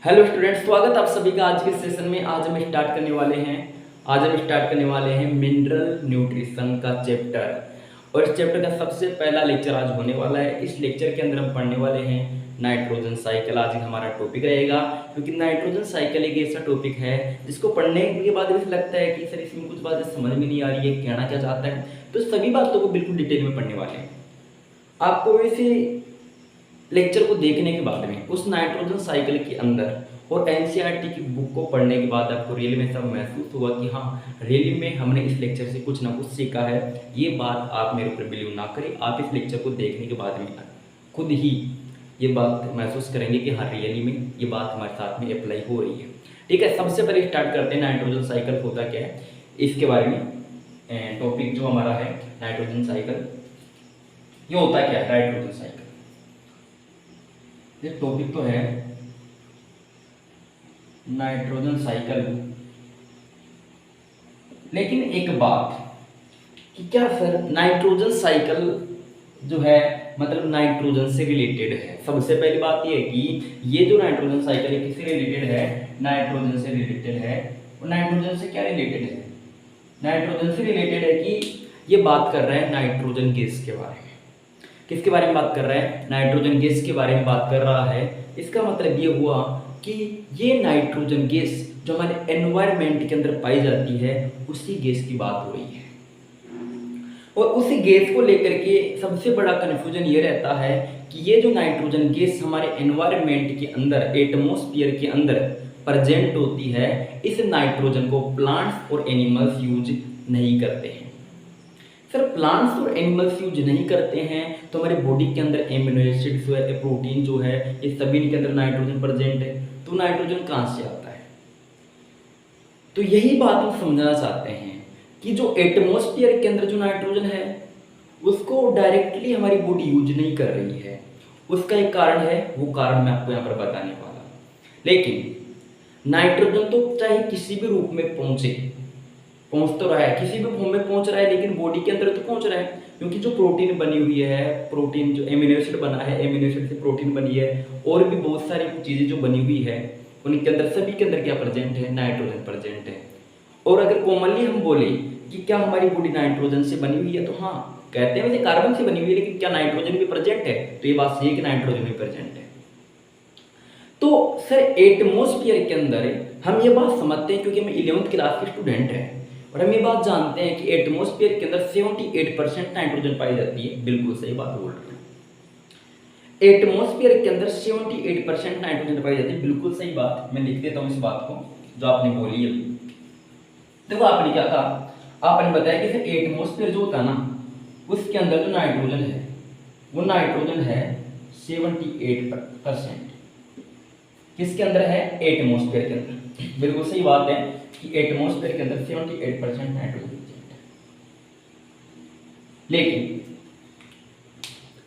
Hello students, स्वागत आप सभी का आज के सेशन में। आज हम स्टार्ट करने वाले हैं मिनरल न्यूट्रिशन का चैप्टर। और इस चैप्टर का सबसे पहला लेक्चर आज होने वाला है। इस लेक्चर के अंदर हम पढ़ने वाले हैं नाइट्रोजन साइकिल। आज हमारा टॉपिक रहेगा, क्योंकि नाइट्रोजन साइकिल एक ऐसा टॉपिक है जिसको पढ़ने के बाद भी लगता है कि सर इसमें कुछ बातें समझ में नहीं आ रही है, कहना क्या चाहता है। तो सभी बातों को बिल्कुल डिटेल में पढ़ने वाले हैं। आपको वैसे लेक्चर को देखने के बाद में उस नाइट्रोजन साइकिल के अंदर और एनसीईआरटी की बुक को पढ़ने के बाद आपको रियल में सब महसूस हुआ कि हाँ, रियल में हमने इस लेक्चर से कुछ ना कुछ सीखा है। ये बात आप मेरे ऊपर बिलीव ना करें, आप इस लेक्चर को देखने के बाद में खुद ही ये बात महसूस करेंगे कि हाँ, रियली में ये बात हमारे साथ में अप्लाई हो रही है। ठीक है, सबसे पहले स्टार्ट करते हैं नाइट्रोजन साइकिल होता क्या है इसके बारे में। टॉपिक जो हमारा है नाइट्रोजन साइकिल, ये होता क्या है नाइट्रोजन साइकिल। ये टॉपिक तो है नाइट्रोजन साइकिल, लेकिन एक बात कि क्या सर नाइट्रोजन साइकिल जो है मतलब नाइट्रोजन से रिलेटेड है। सबसे पहली बात ये है कि ये जो नाइट्रोजन साइकिल है किससे रिलेटेड है? नाइट्रोजन से रिलेटेड है। और नाइट्रोजन से क्या रिलेटेड है? नाइट्रोजन से रिलेटेड है कि ये बात कर रहा है नाइट्रोजन गैस के बारे में। किसके बारे में बात कर रहा है? नाइट्रोजन गैस के बारे में बात कर रहा है। इसका मतलब ये हुआ कि ये नाइट्रोजन गैस जो हमारे एनवायरनमेंट के अंदर पाई जाती है उसी गैस की बात हो रही है। और उसी गैस को लेकर के सबसे बड़ा कन्फ्यूजन ये रहता है कि ये जो नाइट्रोजन गैस हमारे एनवायरनमेंट के अंदर एटमॉस्फेयर के अंदर प्रेजेंट होती है, इस नाइट्रोजन को प्लांट्स और एनिमल्स यूज नहीं करते हैं। सर प्लांट्स और एनिमल्स यूज नहीं करते हैं तो हमारे बॉडी के अंदर एमिनो एसिड्स जो है, प्रोटीन जो है, ये सभी के अंदर नाइट्रोजन प्रेजेंट है। तो नाइट्रोजन कहाँ से आता है? तो यही बात हम समझना चाहते हैं कि जो एटमॉस्फेयर के अंदर जो नाइट्रोजन है उसको डायरेक्टली हमारी बॉडी यूज नहीं कर रही है। उसका एक कारण है, वो कारण मैं आपको यहाँ पर बताने वाला। लेकिन नाइट्रोजन तो चाहे किसी भी रूप में पहुंच तो रहा है, किसी भी फॉर्म में पहुंच रहा है, लेकिन बॉडी के अंदर तो पहुंच रहा है, क्योंकि जो प्रोटीन बनी हुई है, प्रोटीन जो एमिनो एसिड बना है, एमिनो एसिड से प्रोटीन बनी है, और भी बहुत सारी चीजें जो बनी हुई है उनके अंदर सभी के अंदर क्या प्रेजेंट है? नाइट्रोजन प्रेजेंट है। और अगर कॉमनली हम बोले कि क्या हमारी बॉडी नाइट्रोजन से बनी हुई है, तो हाँ कहते हैं वैसे कार्बन से बनी हुई है, लेकिन क्या नाइट्रोजन भी प्रेजेंट है? तो ये बात सही है कि नाइट्रोजन भी प्रेजेंट है। तो सर एटमॉस्फेयर के अंदर हम ये बात समझते हैं, क्योंकि हम 11वीं क्लास के स्टूडेंट हैं और हम ये बात जानते हैं कि एटमॉस्फेयर के अंदर 78% नाइट्रोजन पाई जाती है। बिल्कुल सही बात बोल रहे हैं। एटमॉस्फेयर के अंदर 78% नाइट्रोजन पाई जाती है, बिल्कुल सही बात। मैं लिख देता हूँ इस बात को जो आपने बोली है। देखो आपने क्या कहा, आपने बताया कि सर एटमॉस्फेयर जो होता है ना उसके अंदर जो नाइट्रोजन है वो नाइट्रोजन है 78%। किसके अंदर है? एटमॉस्फेयर के अंदर। बिल्कुल सही बात है कि एटमॉस्फेयर के अंदर 78% नाइट्रोजन है। लेकिन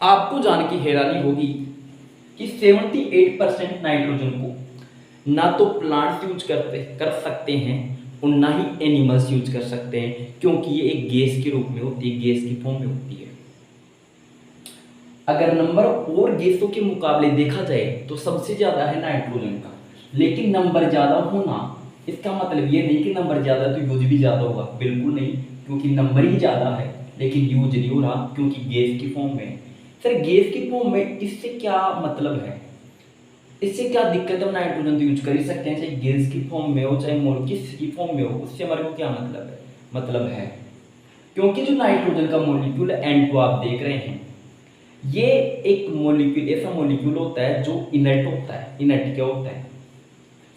आपको जान की हैरानी होगी कि 78% नाइट्रोजन को ना तो प्लांट्स यूज कर सकते हैं और ना ही एनिमल्स यूज कर सकते हैं, क्योंकि ये एक गैस के रूप में होती है, गैस की फॉर्म में होती है। अगर नंबर और गैसों के मुकाबले देखा जाए तो सबसे ज्यादा है नाइट्रोजन का, लेकिन नंबर ज्यादा होना इसका मतलब ये नहीं कि नंबर ज्यादा तो यूज भी ज्यादा होगा। बिल्कुल नहीं, क्योंकि नंबर ही ज्यादा है लेकिन यूज नहीं हो रहा, क्योंकि गैस की फॉर्म में। सर गैस की फॉर्म में इससे क्या मतलब है? इससे क्या दिक्कत है? नाइट्रोजन तो यूज कर ही सकते हैं, चाहे गैस की फॉर्म में हो चाहे मॉलिक्यूल की फॉर्म में हो, उससे हमारे को क्या मतलब है? मतलब है क्योंकि जो नाइट्रोजन का मॉलिक्यूल N2 आप देख रहे हैं, ये एक मॉलिक्यूल ऐसा मॉलिक्यूल होता है जो इनर्ट होता है। इनर्ट क्या होता है?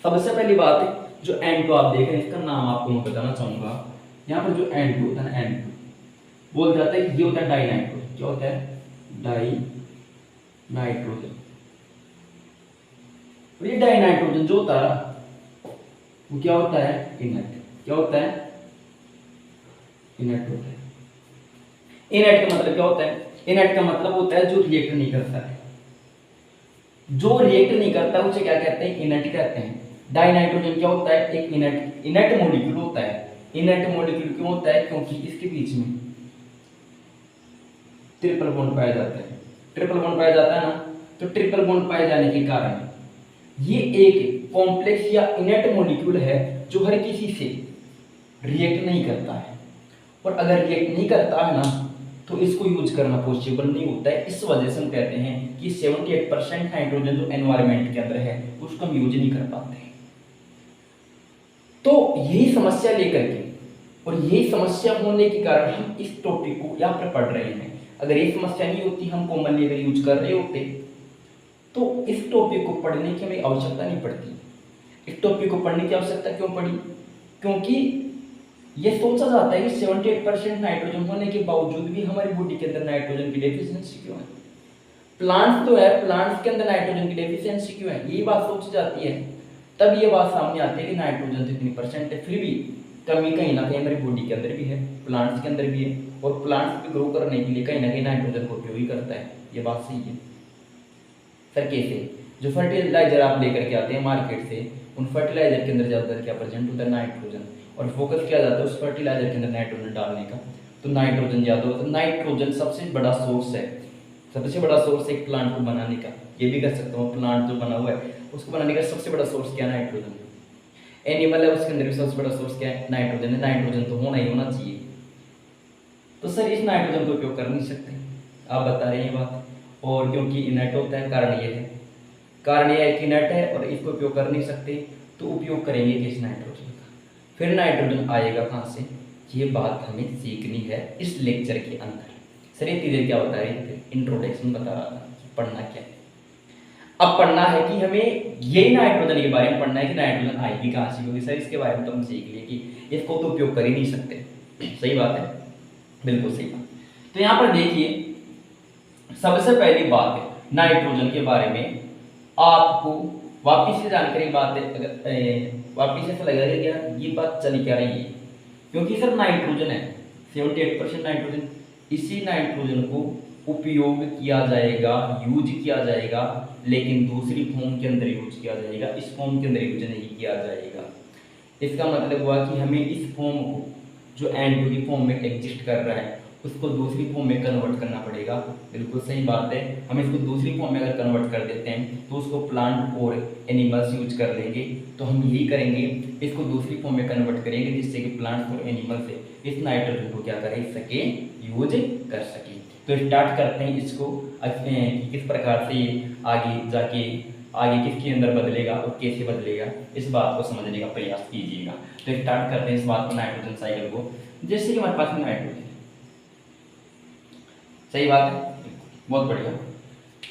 सबसे पहली बात है जो N2 आप देख रहे हैं, इसका नाम आपको मैं बताना चाहूंगा। यहाँ पर जो N2 होता है ना, N2 बोल जाता है कि ये होता है डाई नाइट्रोजन। क्या होता है? Die nitrogen. और ये डाई नाइट्रोजन जो होता है वो क्या होता है? इनर्ट। क्या होता है? इनर्ट होता है। इनर्ट का मतलब क्या होता है? इनर्ट का मतलब होता है जो रिएक्ट नहीं करता है। जो रिएक्ट नहीं करता उसे क्या कहते हैं? इनर्ट कहते हैं। डाई नाइट्रोजन क्या होता है? एक इनर्ट मॉलिक्यूल होता है। इनर्ट मॉलिक्यूल क्यों होता है? क्योंकि इसके बीच में ट्रिपल बॉन्ड पाया जाता है। ट्रिपल बॉन्ड पाया जाता है ना, तो ट्रिपल बॉन्ड पाए जाने के कारण ये एक कॉम्प्लेक्स या इनर्ट मॉलिक्यूल है जो हर किसी से रिएक्ट नहीं करता है, और अगर रिएक्ट नहीं करता है ना तो इसको यूज करना पॉसिबल नहीं होता है। इस वजह से हम कहते हैं कि 78% नाइट्रोजन जो एनवायरनमेंट के अंदर है उसको हम यूज नहीं कर पाते। तो यही समस्या लेकर के और यही समस्या होने के कारण हम इस टॉपिक को यहाँ पर पढ़ रहे हैं। अगर ये समस्या नहीं होती, हम कॉमनली अगर यूज कर रहे होते, तो इस टॉपिक को पढ़ने की हमें आवश्यकता नहीं पड़ती। इस टॉपिक को पढ़ने की आवश्यकता क्यों पड़ी? क्योंकि ये सोचा जाता है कि 78% नाइट्रोजन होने के बावजूद भी हमारी बॉडी के अंदर नाइट्रोजन की डेफिशिएंसी क्यों है। प्लांट्स तो है, प्लांट्स के अंदर नाइट्रोजन की डेफिशिएंसी क्यों है, ये बात सोची जाती है। तब ये बात सामने आती है कि नाइट्रोजन तो इतनी परसेंट है, फिर भी कमी कहीं ना कहीं हमारी बॉडी के अंदर भी है, प्लांट्स के अंदर भी है, और प्लांट्स भी ग्रो करने के लिए कहीं ना कहीं नाइट्रोजन का उपयोग ही करता है। ये बात सही है सर। कैसे? जो फर्टिलाइजर आप लेकर के आते हैं मार्केट से, उन फर्टिलाइजर के अंदर ज़्यादातर क्या प्रेजेंट होता है? नाइट्रोजन, और फोकस किया जाता है उस फर्टिलाइजर के अंदर नाइट्रोजन डालने का, तो नाइट्रोजन ज़्यादा होता है। नाइट्रोजन सबसे बड़ा सोर्स है, सबसे बड़ा सोर्स एक प्लांट को बनाने का। ये भी कर सकता हूँ, प्लांट जो बना हुआ है उसको बनाने का सबसे बड़ा सोर्स क्या है? नाइट्रोजन। एनिमल है उसके अंदर भी सबसे बड़ा सोर्स क्या है? नाइट्रोजन है। नाइट्रोजन तो होना ही होना चाहिए। तो सर इस नाइट्रोजन को उपयोग कर नहीं सकते, आप बता रहे हैं ये बात, और क्योंकि इनर्ट होता है, कारण ये है, कारण ये है कि इनर्ट है और इसको उपयोग कर नहीं सकते, तो उपयोग करेंगे किस? नाइट्रोजन का। फिर नाइट्रोजन आएगा कहाँ से? ये बात हमें सीखनी है इस लेक्चर के अंदर। सर ये चीज़ें क्या बता रही है? इंट्रोडक्शन बता रहा था, पढ़ना क्या है। अब पढ़ना है कि हमें यही नाइट्रोजन के बारे में पढ़ना है कि नाइट्रोजन आएगी कहाँ से, क्योंकि सर इसके बारे में तो हम सीख लिए कि इसको तो उपयोग कर ही नहीं सकते। सही बात है, बिल्कुल सही बात। तो यहाँ पर देखिए, सबसे पहली बात है नाइट्रोजन के बारे में आपको वापिस से जानकारी बात है। अगर वापिस से लगा क्या ये बात चली क्या रही है, क्योंकि सर नाइट्रोजन है 78% नाइट्रोजन, इसी नाइट्रोजन को उपयोग किया जाएगा, यूज किया जाएगा, लेकिन दूसरी फॉर्म के अंदर यूज किया जाएगा, इस फॉर्म के अंदर यूज नहीं किया जाएगा। इसका मतलब हुआ कि हमें इस फॉर्म को जो N2 की फॉर्म में एग्जिस्ट कर रहा है उसको दूसरी फॉर्म में कन्वर्ट करना पड़ेगा। बिल्कुल सही बात है, हम इसको दूसरी फॉर्म में अगर कन्वर्ट कर देते हैं तो उसको प्लांट और एनिमल्स यूज कर लेंगे। तो हम यही करेंगे, इसको दूसरी फॉर्म में कन्वर्ट करेंगे जिससे कि प्लांट्स और एनिमल्स इस नाइट्रोजन को क्या कर सके? यूज कर सके। तो स्टार्ट करते हैं इसको किस प्रकार से आगे जाके आगे किसके अंदर बदलेगा और कैसे बदलेगा, इस बात को समझने का प्रयास कीजिएगा। तो स्टार्ट करते हैं इस बात को, नाइट्रोजन साइकिल को। जैसे कि हमारे पास में नाइट्रोजन, सही बात है, बहुत बढ़िया।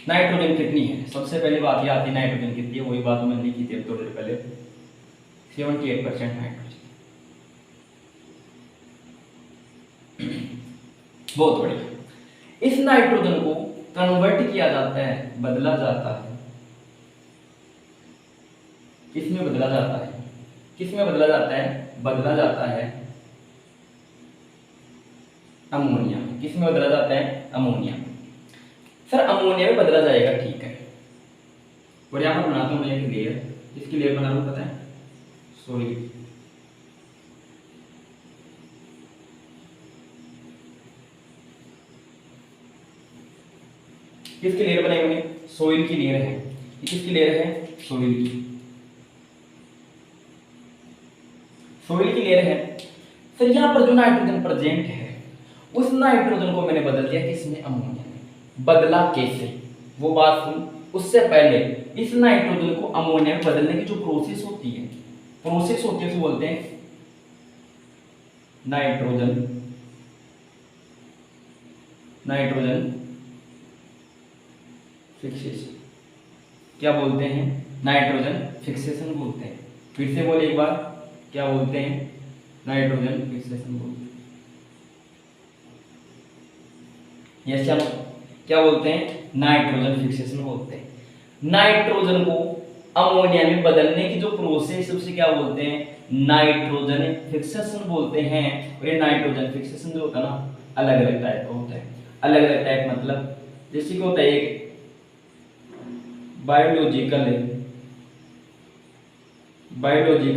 नाइट्रोजन कितनी है? सबसे पहली बात ये आती है नाइट्रोजन कितनी है, वही बात मैंने लिखी थी थोड़ी देर पहले, 78% नाइट्रोजन। बहुत बढ़िया। इस नाइट्रोजन को कन्वर्ट किया जाता है, बदला जाता है, किसमें बदला जाता है? किसमें बदला जाता है? बदला जाता है अमोनिया। किसमें बदला जाता है? अमोनिया। सर अमोनिया में बदला जाएगा, ठीक है। और यहां पर बनाता हूं मैं एक लेयर, इसकी लेयर बना लूं, पता है, सॉरी किसकी लेयर बनाई मैंने? सोइल की लेयर है। किसकी लेयर है? सोइल की, सोइल की लेयर है। सर यहाँ पर जो नाइट्रोजन प्रेजेंट है उस नाइट्रोजन को मैंने बदल दिया किसमें? अमोनिया में। बदला कैसे, वो बात सुन। उससे पहले इस नाइट्रोजन को अमोनिया में बदलने की जो प्रोसेस होती है, उसे बोलते हैं नाइट्रोजन फिक्सेशन। क्या बोलते हैं? नाइट्रोजन फिक्सेशन बोलते हैं। फिर से बोले एक बार, क्या बोलते हैं? नाइट्रोजन फिक्सेशन बोलते हैं। यस चलो, क्या बोलते हैं? नाइट्रोजन फिक्सेशन बोलते हैं। नाइट्रोजन को अमोनिया में बदलने की जो प्रोसेस उसे क्या बोलते हैं? नाइट्रोजन फिक्सेशन बोलते हैं। और ये नाइट्रोजन फिक्सेशन जो होता है ना, अलग अलग टाइप का होता है। अलग अलग टाइप मतलब जैसे कि होता है एक बायोलॉजिकल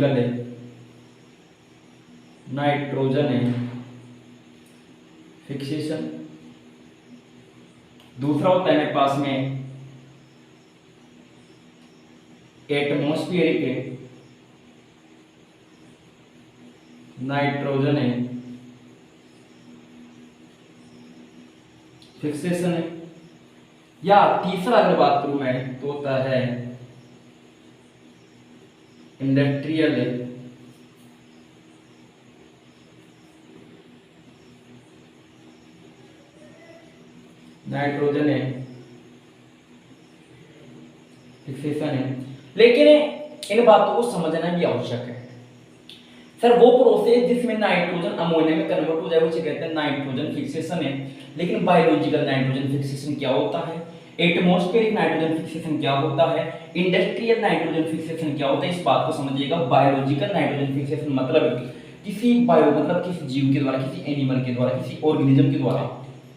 है, नाइट्रोजन है फिक्सेशन। दूसरा होता है मेरे पास में एटमॉस्फेरिक नाइट्रोजन है फिक्सेशन है। या तीसरा अगर बात करूं मैं तो होता है इंडस्ट्रियल नाइट्रोजन है फिक्सेशन है। लेकिन इन बातों को समझना भी आवश्यक है। सर वो प्रोसेस जिसमें नाइट्रोजन अमोनिया में कन्वर्ट हो जाए उसे कहते हैं नाइट्रोजन फिक्सेशन है। लेकिन बायोलॉजिकल नाइट्रोजन फिक्सेशन क्या होता है, एटमॉस्फेरिक नाइट्रोजन फिक्सेशन क्या होता है, इंडस्ट्रियल नाइट्रोजन फिक्सेशन क्या होता है, इस बात को समझिएगा। बायोलॉजिकल नाइट्रोजन फिक्सेशन मतलब किसी बायो मतलब किसी जीव के द्वारा, किसी एनिमल के द्वारा, किसी ऑर्गेनिज्म के द्वारा,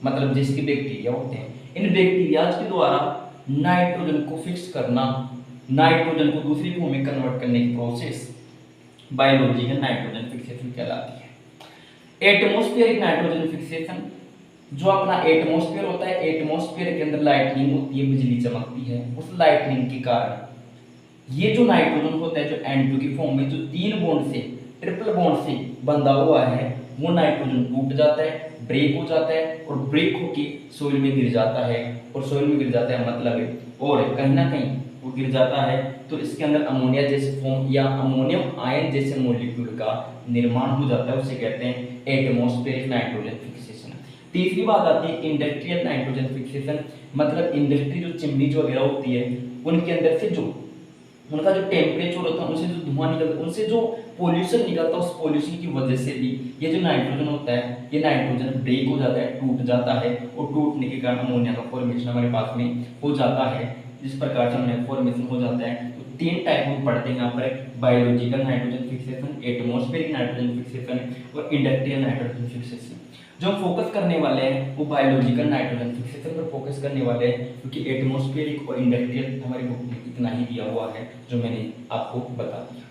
मतलब जैसे कि बैक्टीरिया होते हैं, इन बैक्टीरियाज के द्वारा नाइट्रोजन को फिक्स करना, नाइट्रोजन को दूसरी फॉर्म में कन्वर्ट करने की प्रोसेस बायोलॉजिकल नाइट्रोजन फिक्सेशन कहलाती है। एटमॉस्फेरिक नाइट्रोजन फिक्सेशन, जो अपना एटमॉस्फेयर होता है, एटमॉस्फेयर के अंदर लाइटनिंग होती है, बिजली चमकती है, उस लाइटनिंग के कारण ये जो नाइट्रोजन होता है, जो N2 की फॉर्म में जो 3 बॉन्ड से, ट्रिपल बॉन्ड से बंधा हुआ है, वो नाइट्रोजन टूट जाता है, ब्रेक हो जाता है, और ब्रेक होके सोइल में गिर जाता है। और सोइल में गिर जाता है मतलब और कहीं ना कहीं वो गिर जाता है, तो इसके अंदर अमोनिया जैसे फॉर्म या अमोनियम आयन जैसे मॉलिक्यूल का निर्माण हो जाता है, उसे कहते हैं एटमॉस्फेरिक नाइट्रोजन फिक्सेशन। तीसरी बात आती है इंडस्ट्रियल नाइट्रोजन फिक्सेशन, मतलब इंडस्ट्री जो चिमनीज वगैरह होती है, उनके अंदर से जो उनका जो टेम्परेचर होता है, उनसे जो धुआं निकलता है, उनसे जो पोल्यूशन निकलता है, उस पोल्यूशन की वजह से भी ये जो नाइट्रोजन होता है, ये नाइट्रोजन ब्रेक हो जाता है, टूट जाता है, और टूटने के कारण अमोनिया का फॉर्मेशन हमारे पास में हो जाता है। जिस प्रकार से अमोनिया फॉर्मेशन हो जाता है, तो 3 टाइप हम पढ़ते हैं यहाँ पर, biological nitrogen fixation, atmospheric nitrogen fixation और इंडस्ट्रियल नाइट्रोजन फिक्सेशन। जो हम फोकस करने वाले हैं वो बायोलॉजिकल नाइट्रोजन फिक्सेशन पर फोकस करने वाले हैं, क्योंकि एटमॉस्फेरिक और इंडस्ट्रियल हमारी बुक में इतना ही दिया हुआ है जो मैंने आपको बता दिया।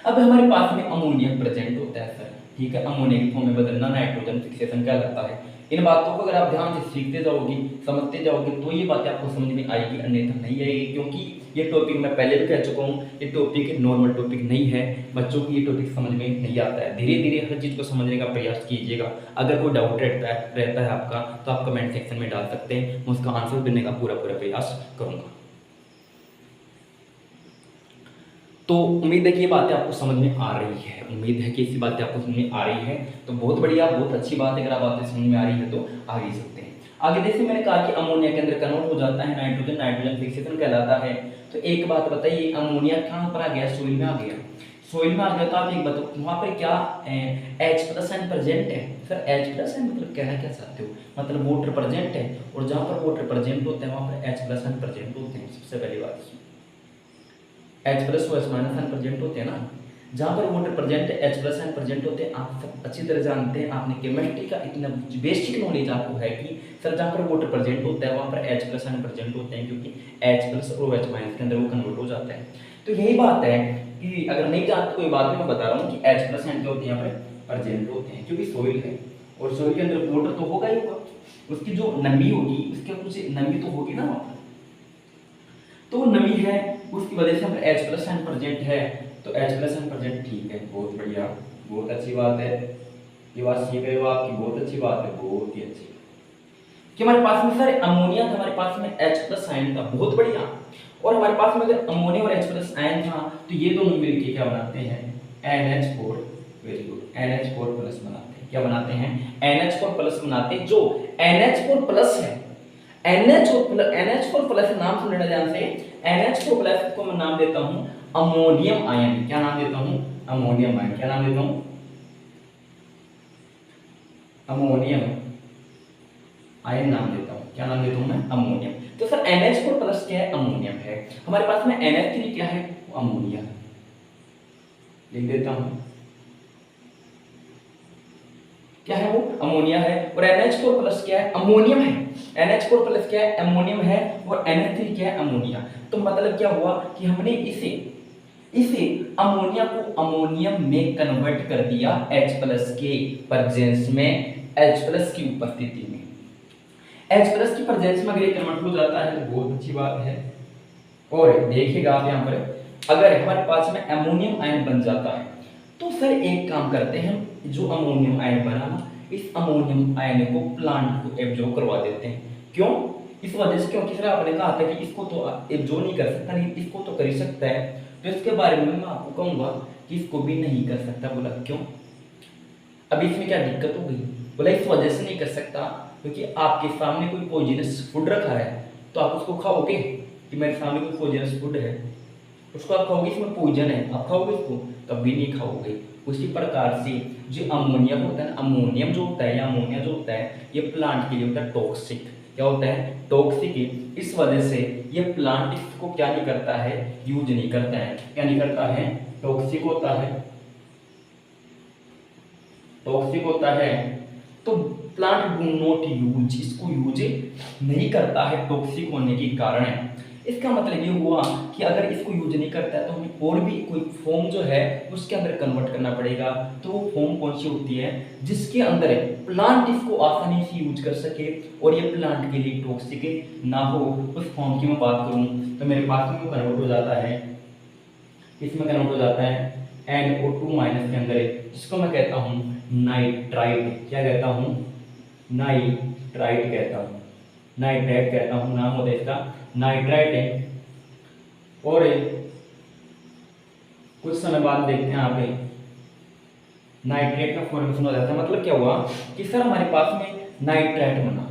अब हमारे पास में अमोनिया प्रेजेंट होता है सर, ठीक है, अमोनिया की फॉर्म में बदलना नाइट्रोजन फिक्सेशन कहलाता है। इन बातों को अगर आप ध्यान से सीखते जाओगे, समझते जाओगे, तो ये बातें आपको समझ में आएगी, अन्यथा नहीं आएगी। क्योंकि ये टॉपिक मैं पहले भी कह चुका हूँ, ये टॉपिक नॉर्मल टॉपिक नहीं है, बच्चों को ये टॉपिक समझ में नहीं आता है। धीरे धीरे हर चीज़ को समझने का प्रयास कीजिएगा। अगर कोई डाउट रहता है आपका, तो आप कमेंट सेक्शन में डाल सकते हैं, मैं उसका आंसर देने का पूरा प्रयास करूँगा। तो उम्मीद है कि ये बातें आपको समझ में आ रही है, उम्मीद है कि ऐसी बातें आपको समझ में आ रही है, तो बहुत बढ़िया, बहुत अच्छी बात है। अगर आप बातें समझ में आ रही है तो आगे सकते हैं। आगे जैसे मैंने कहा कि अमोनिया के अंदर कन्वर्ट हो जाता है नाइट्रोजन, नाइट्रोजन फिक्सेशन कहलाता है। तो एक बात बताइए, अमोनिया कहाँ पर आ गया, सोइल में आ गया। सोइल में आ गया तो आप एक बताओ वहाँ पर क्या H+ आयन प्रेजेंट है। सर H+ आयन मतलब कहना क्या चाहते हो, मतलब वाटर प्रेजेंट है, और जहाँ पर वाटर प्रेजेंट होते हैं वहाँ पर H+ आयन प्रेजेंट होते हैं। सबसे पहली बात H+ और H- आयन प्रेजेंट होते हैं ना, जहाँ पर वाटर प्रेजेंट है, H+ आयन प्रेजेंट होते हैं। आप सब अच्छी तरह जानते हैं, आपने केमिस्ट्री का इतना बेसिक नॉलेज आपको है कि सर जहाँ पर वाटर प्रेजेंट होता है वहाँ पर H+ आयन प्रेजेंट होते हैं, क्योंकि H+ और OH- के अंदर वो कन्वर्ट हो जाता है। तो यही बात है कि अगर नहीं जानते कोई बात नहीं, मैं बता रहा हूँ कि H+ आयन क्या होते हैं यहाँ पर प्रेजेंट होते हैं, क्योंकि सोइल है और सोइल के अंदर वाटर तो होगा ही होगा, उसकी जो नमी होगी उसके कुछ नमी तो होगी ना वहाँ पर, तो नमी है, उसकी वजह से हमारे H+ आयन प्रेजेंट है। तो H+ आयन प्रेजेंट, ठीक है, बहुत बढ़िया, बहुत अच्छी बात है, ये बात सीख रहे हो आपकी, बहुत अच्छी बात है, बहुत ही अच्छी। कि हमारे पास में सर अमोनिया था, हमारे पास में H+ आयन था, बहुत बढ़िया। और हमारे पास में अगर अमोनिया और H+ आयन था तो ये दोनों मिलके क्या बनाते हैं, NH4, वेरी गुड, NH4+ बनाते हैं। क्या बनाते हैं, NH4+ बनाते हैं। जो NH4+ है, NH4+ नाम सुन लेना ध्यान से, NH4+ को मैं नाम देता हूं अमोनियम आयन। क्या नाम देता हूं, अमोनियम आयन। क्या नाम देता हूं, अमोनियम आयन नाम देता हूं। क्या नाम देता हूं मैं, अमोनियम। तो सर NH4+ क्या है, अमोनियम है। हमारे पास में NH3 क्या है, अमोनिया, लिख देता हूं, क्या है वो, अमोनिया है। और NH4+ क्या है, अमोनियम है। NH4+ क्या है, अमोनियम है, और NH3 क्या है, अमोनिया। तो मतलब क्या हुआ कि हमने इसे अमोनिया को अमोनियम में कन्वर्ट कर दिया H+ के प्रेजेंस में, H+ की उपस्थिति में। H+ की प्रेजेंस में अगर ये कन्वर्ट हो जाता है तो बहुत अच्छी बात है, और देखिएगा आप यहाँ पर, अगर हमारे पास में अमोनियम आयन बन जाता है तो सर एक काम करते हैं, जो अमोनियम आयन बना ना, इस अमोनियम आयन को प्लांट को एब्जॉर्ब करवा देते हैं। क्यों? इस वजह से, क्योंकि सर आपने कहा था कि इसको तो एब्जॉर्ब नहीं कर सकता, लेकिन इसको तो कर ही सकता है। तो इसके बारे में मैं आपको कहूँगा कि इसको भी नहीं कर सकता। बोला क्यों? अब इसमें क्या दिक्कत हो गई? बोला इस वजह से नहीं कर सकता क्योंकि आपके सामने कोई पॉइजनस फूड रखा है, तो आप उसको खाओगे कि मेरे सामने कोई पॉइजनस फूड है, उसको आप खाओगे, इसमें पॉइजन है, आप खाओगे इसको? कभी नहीं खाओगे। उसी प्रकार से जो अमोनियम होता है ना, अमोनियम जो होता है या अमोनिया जो होता है, ये प्लांट के लिए होता है टॉक्सिक। क्या होता है? टॉक्सिक। इस वजह से ये प्लांट इसको क्या नहीं करता है, यूज नहीं करता है। क्या नहीं करता है? टॉक्सिक होता है, टॉक्सिक होता है। तो प्लांट डू नॉट यूज, इसको यूज नहीं करता है टॉक्सिक होने के कारण है। इसका मतलब ये हुआ कि अगर इसको यूज नहीं करता है तो हमें और भी कोई फॉर्म जो है उसके अंदर कन्वर्ट करना पड़ेगा। तो वो फॉर्म कौन सी होती है? जिसके अंदर प्लांट इसको आसानी से यूज कर सके और ये प्लांट के लिए टॉक्सिक ना हो, उस फॉर्म की मैं बात करूं तो मेरे पास में कन्वर्ट हो जाता है, इसमें कन्वर्ट हो जाता है NO2 माइनस के अंदर, जिसको मैं कहता हूँ नाइट्राइट। क्या कहता हूँ? नाइट्राइट कहता हूँ, नाइट्राइट कहता हूँ, नाम होता है इसका नाइट्राइट है। और कुछ समय बाद देखते हैं यहाँ पे नाइट्रेट का फॉर्मेशन हो जाता है। मतलब क्या हुआ कि सर हमारे पास में नाइट्राइट बना,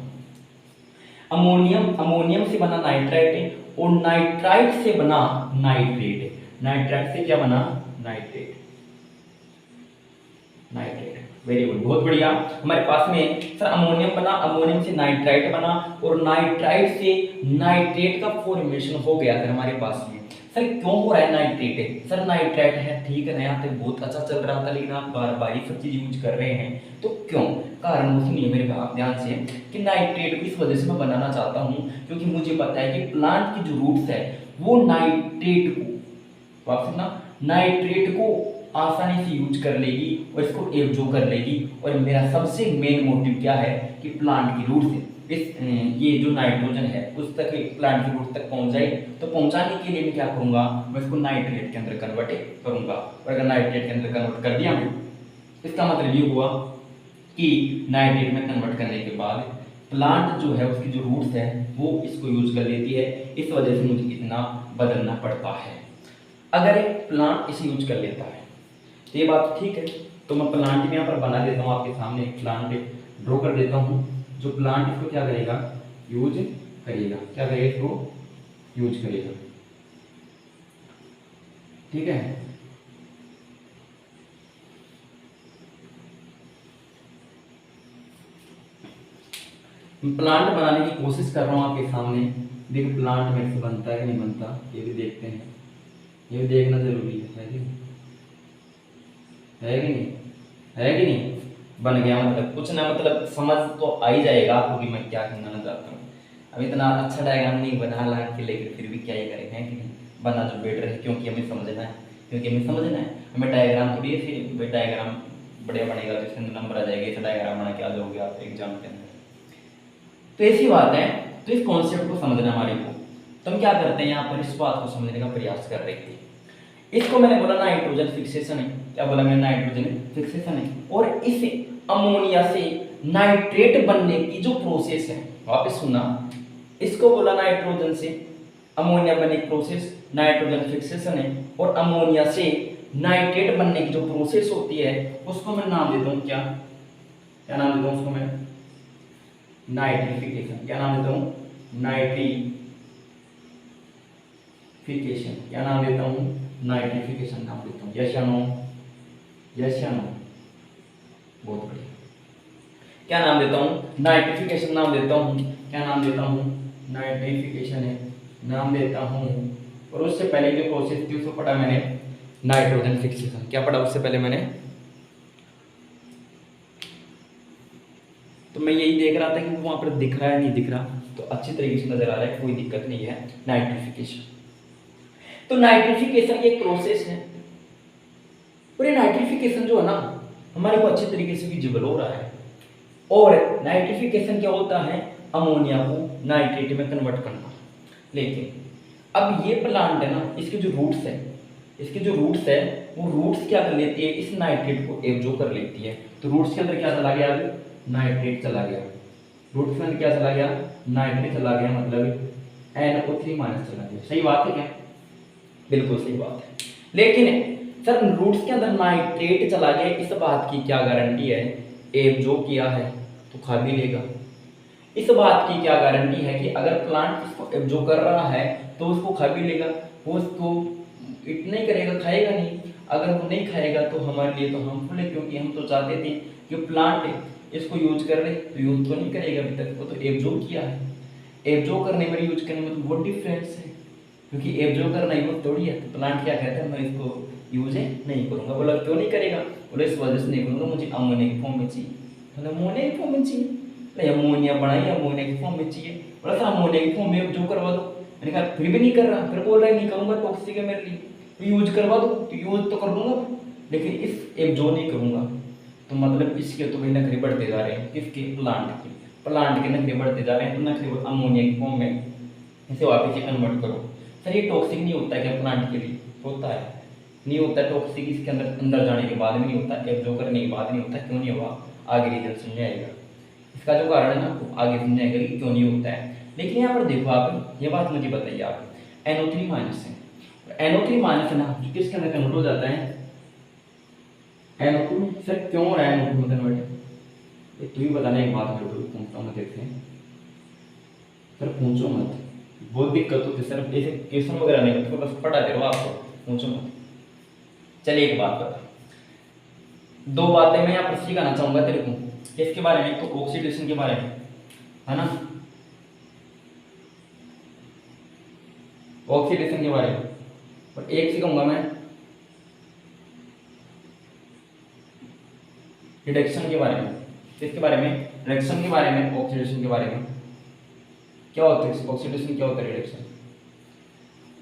अमोनियम से बना नाइट्राइट और नाइट्राइट से बना नाइट्रेट। नाइट्राइट से क्या बना? नाइट्रेट। नाइट्रेट, वेरी गुड, बहुत बढ़िया। हमारे पास में सर अमोनियम बना, अमोनियम से नाइट्राइट बना और नाइट्राइट से नाइट्रेट का फॉर्मेशन हो गया सर हमारे पास में। सर क्यों हो रहा है नाइट्रेट? सर नाइट्राइट है, ठीक है, यहाँ तक बहुत अच्छा चल रहा था, लेकिन आप बार बार ये सब चीज यूज कर रहे हैं, तो क्यों? कारण वो सुनिए मेरे आप ध्यान से कि नाइट्रेट को इस वजह से मैं बनाना चाहता हूँ क्योंकि मुझे पता है कि प्लांट की जो रूट्स है वो नाइट्रेट को, वापस ना, नाइट्रेट को आसानी से यूज कर लेगी और इसको एब्जॉर्ब कर लेगी। और मेरा सबसे मेन मोटिव क्या है कि प्लांट की रूट से इस ये जो नाइट्रोजन है उस तक, प्लांट की रूट तक पहुंच जाए। तो पहुंचाने के लिए मैं क्या करूंगा? मैं इसको नाइट्रेट के अंदर कन्वर्ट करूंगा। और अगर नाइट्रेट के अंदर कन्वर्ट कर दिया मैं, इसका मतलब ये हुआ कि नाइट्रेट में कन्वर्ट करने के बाद प्लांट जो है उसकी जो रूट्स है वो इसको यूज कर लेती है। इस वजह से मुझे इतना बदलना पड़ता है। अगर एक प्लांट इसे यूज कर लेता है तो ये बात ठीक है, तो मैं प्लांट भी यहाँ पर बना देता हूँ, आपके सामने एक प्लांट ड्रॉ कर देता हूँ। जो प्लांट इसको क्या करेगा? यूज करेगा। क्या करेगा? इसको यूज करेगा, ठीक है। प्लांट बनाने की कोशिश कर रहा हूँ आपके सामने। देखिए प्लांट मेरे से बनता है कि नहीं बनता, ये भी देखते हैं, ये भी देखना जरूरी है कि नहीं? है कि नहीं? है कि नहीं? बन गया, मतलब कुछ ना, मतलब समझ तो आ ही जाएगा आपको कि मैं क्या कहना चाहता हूँ। अब इतना अच्छा डायग्राम नहीं बना ला के, लेकिन फिर भी क्या ही करेंगे कि नहीं, बना जो बेटर है, क्योंकि हमें समझना है, हमें डायग्राम थोड़ी ऐसे, डायग्राम बढ़िया बनेगा तो इसके अंदर नंबर आ जाएगा, ऐसा डायग्राम बना के आ जाओगे आप एग्जाम के अंदर। तो ऐसी बात है। तो इस कॉन्सेप्ट को समझना हमारे को, तो हम क्या करते हैं यहाँ पर इस बात को समझने का प्रयास कर रहे थे। इसको मैंने बोला नाइट्रोजन फिक्सेशन है। क्या बोला मैंने? नाइट्रोजन फिक्सेशन है। और इस अमोनिया से नाइट्रेट बनने की जो प्रोसेस है, वापस सुना, इसको बोला नाइट्रोजन से अमोनिया बनने की प्रोसेस नाइट्रोजन फिक्सेशन है। और अमोनिया से नाइट्रेट बनने की जो प्रोसेस होती है उसको मैं नाम देता हूँ क्या? क्या नाम देता हूँ उसको मैं? नाइट्रिफिकेशन। क्या नाम देता हूँ? नाइट्रिफिकेशन। क्या नाम देता हूँ? नाइट्रिफिकेशन नाम देता हूँ। यस या नो? यस या नो? बहुत बढ़िया। क्या नाम देता हूँ? नाइट्रिफिकेशन नाम देता हूँ। क्या नाम देता हूँ? नाइट्रिफिकेशन है नाम देता हूँ। और उससे पहले जो प्रोसेस थी उसको पढ़ा मैंने नाइट्रोजन फिक्सेशन। क्या पढ़ा उससे पहले मैंने? तो मैं यही देख रहा था कि वहाँ पर दिख रहा है नहीं दिख रहा, तो अच्छी तरीके से नजर आ रहा है, कोई दिक्कत नहीं है। नाइट्रिफिकेशन, तो नाइट्रिफिकेशन की एक प्रोसेस है। और ये नाइट्रिफिकेशन जो है ना हमारे को अच्छे तरीके से विजिबल हो रहा है। और नाइट्रिफिकेशन क्या होता है? अमोनिया को नाइट्रेट में कन्वर्ट करना। लेकिन अब ये प्लांट है ना, इसके जो रूट्स है, इसके जो रूट्स है वो रूट्स क्या कर लेती है, इस नाइट्रेट को एब्जॉर्ब कर लेती है। तो रूट्स के अंदर क्या चला गया, अभी नाइट्रेट चला गया। रूट्स के अंदर क्या चला गया, नाइट्रेट चला गया, मतलब NO3 माइनस चला गया। सही बात है क्या, बिल्कुल सही बात है। लेकिन सर रूट्स के अंदर नाइट्रेट चला गया, इस बात की क्या गारंटी है, एब्जॉर्ब किया है तो खा भी लेगा। इस बात की क्या गारंटी है कि अगर प्लांट इसको एब्जॉर्ब कर रहा है तो उसको खा भी लेगा, वो उसको इतना ही करेगा, खाएगा नहीं। अगर वो नहीं खाएगा तो हमारे लिए तो हार्मफुल है, क्योंकि हम तो चाहते थे कि प्लांट इसको यूज कर ले, तो यूज तो नहीं करेगा अभी तक, वो तो एब्जॉर्ब किया है। एब्जॉर्ब करने में यूज करने में तो बहुत डिफरेंस है, क्योंकि एब्जॉर्ब करना यूज थोड़ी है। तो प्लांट क्या कहता है, मैं इसको यूज नहीं करूंगा। बोला क्यों नहीं करेगा, बोले इस वजह से नहीं करूंगा, मुझे अमोनिया की फॉर्म में चाहिए। बोला अमोनिया की फॉर्म में चाहिए, अमोनिया बनाई, अमोनिया की फॉर्म में चाहिए। बोला सर अमोनिया की फॉर्म में जो करवा दो। मैंने कहा फिर भी नहीं कर रहा, फिर बोल रहा है नहीं करूंगा, टॉक्सिक है मेरे लिए, तो यूज करवा दो। तो यूज तो कर लूंगा, लेकिन इस एब्जॉर्ब नहीं करूंगा। तो मतलब इसके तो भाई नखरे बढ़ते जा रहे हैं, किसके, प्लांट के नखरे बढ़ते जा रहे हैं। तो नखरे अमोनिया की फॉर्म में इसे वापस से कन्वर्ट करो। सर ये टॉक्सिक नहीं होता क्या प्लांट के लिए, होता है, नहीं होता टॉक्सिक, इसके अंदर जाने के बाद में नहीं होता, एब्जॉर्ब करने के बाद नहीं होता। क्यों नहीं हुआ, आगे रीजन समझ आएगा, इसका जो कारण है ना वो आगे समझ आएगा कि क्यों नहीं होता है। लेकिन यहाँ पर देखो आप, ये बात मुझे बताइए आप, NO3 माइनस है, NO3 माइनस है ना, जो किसके अंदर कन्वर्ट हो जाता है, NO2। सर क्यों हो रहा है NO2 में कन्वर्ट, ये तू ही बताना, एक बात मेरे को पूछता हूँ मैं देखते हैं। सर पूछो मत, बहुत दिक्कत होती है सर, ऐसे क्वेश्चन वगैरह नहीं करते, बस पढ़ाते रहो आपको, पूछो मत। चलिए एक बात बता, दो बातें मैं यहाँ पर सिखाना चाहूंगा तेरे को, किसके बारे में, तो ऑक्सीडेशन के बारे में, है ना, ऑक्सीडेशन के बारे में। और एक सिखाऊंगा मैं रिडक्शन के बारे में। किसके बारे में, रिडक्शन के बारे में, ऑक्सीडेशन के बारे में। क्या होता है ऑक्सीडेशन, क्या होता है रिडक्शन,